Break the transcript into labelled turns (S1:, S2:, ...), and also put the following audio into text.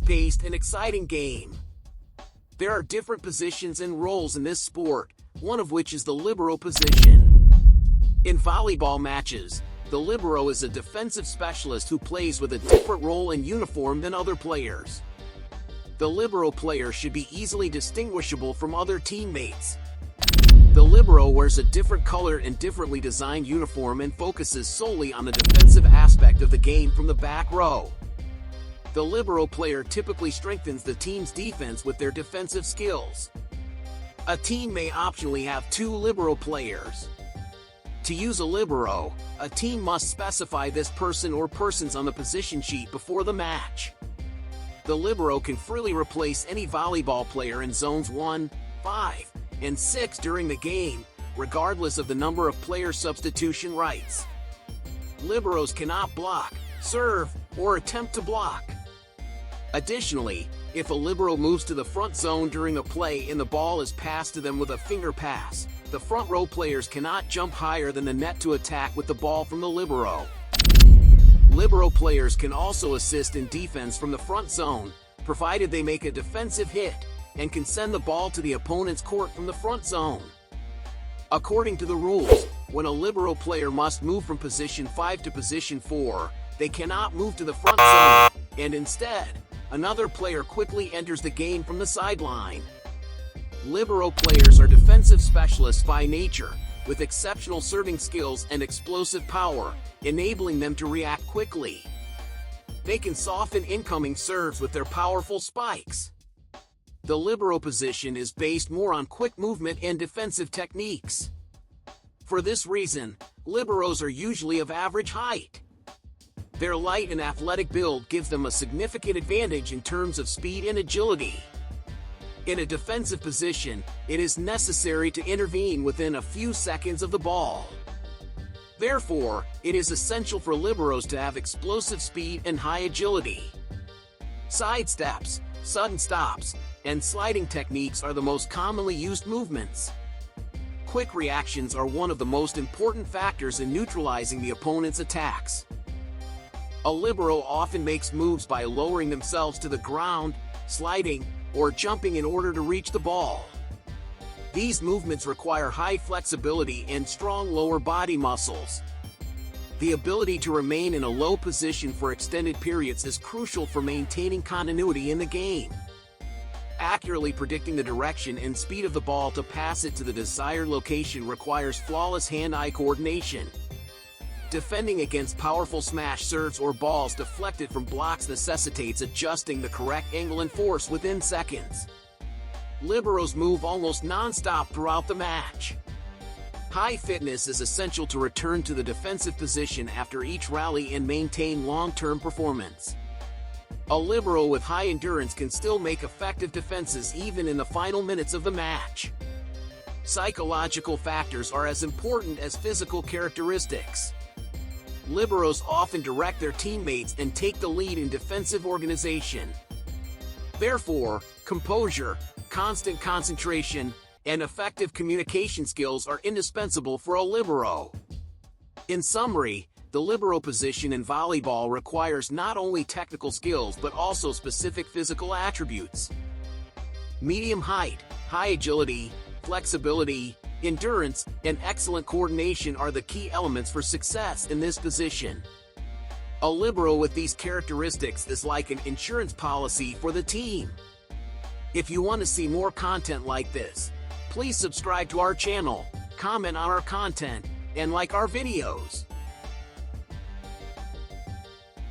S1: fast-paced and exciting game. There are different positions and roles in this sport, one of which is the libero position. In volleyball matches, the libero is a defensive specialist who plays with a different role and uniform than other players. The libero player should be easily distinguishable from other teammates. The libero wears a different colored and differently designed uniform and focuses solely on the defensive aspect of the game from the back row. The libero player typically strengthens the team's defense with their defensive skills. A team may optionally have 2 libero players. To use a libero, a team must specify this person or persons on the position sheet before the match. The libero can freely replace any volleyball player in zones 1, 5, and 6 during the game, regardless of the number of player substitution rights. Liberos cannot block, serve, or attempt to block. Additionally, if a libero moves to the front zone during a play and the ball is passed to them with a finger pass, the front row players cannot jump higher than the net to attack with the ball from the libero. Libero players can also assist in defense from the front zone, provided they make a defensive hit, and can send the ball to the opponent's court from the front zone. According to the rules, when a libero player must move from position 5 to position 4, they cannot move to the front zone, and instead, another player quickly enters the game from the sideline. Libero players are defensive specialists by nature, with exceptional serving skills and explosive power, enabling them to react quickly. They can soften incoming serves with their powerful spikes. The libero position is based more on quick movement and defensive techniques. For this reason, liberos are usually of average height. Their light and athletic build gives them a significant advantage in terms of speed and agility. In a defensive position, it is necessary to intervene within a few seconds of the ball. Therefore, it is essential for liberos to have explosive speed and high agility. Side steps, sudden stops, and sliding techniques are the most commonly used movements. Quick reactions are one of the most important factors in neutralizing the opponent's attacks. A libero often makes moves by lowering themselves to the ground, sliding, or jumping in order to reach the ball. These movements require high flexibility and strong lower body muscles. The ability to remain in a low position for extended periods is crucial for maintaining continuity in the game. Accurately predicting the direction and speed of the ball to pass it to the desired location requires flawless hand-eye coordination. Defending against powerful smash serves or balls deflected from blocks necessitates adjusting the correct angle and force within seconds. Liberos move almost non-stop throughout the match. High fitness is essential to return to the defensive position after each rally and maintain long-term performance. A libero with high endurance can still make effective defenses even in the final minutes of the match. Psychological factors are as important as physical characteristics. Liberos often direct their teammates and take the lead in defensive organization. Therefore, composure, constant concentration, and effective communication skills are indispensable for a libero. In summary, the libero position in volleyball requires not only technical skills but also specific physical attributes. Medium height, high agility, flexibility, endurance, and excellent coordination are the key elements for success in this position. A libero with these characteristics is like an insurance policy for the team. If you want to see more content like this, please subscribe to our channel, comment on our content, and like our videos.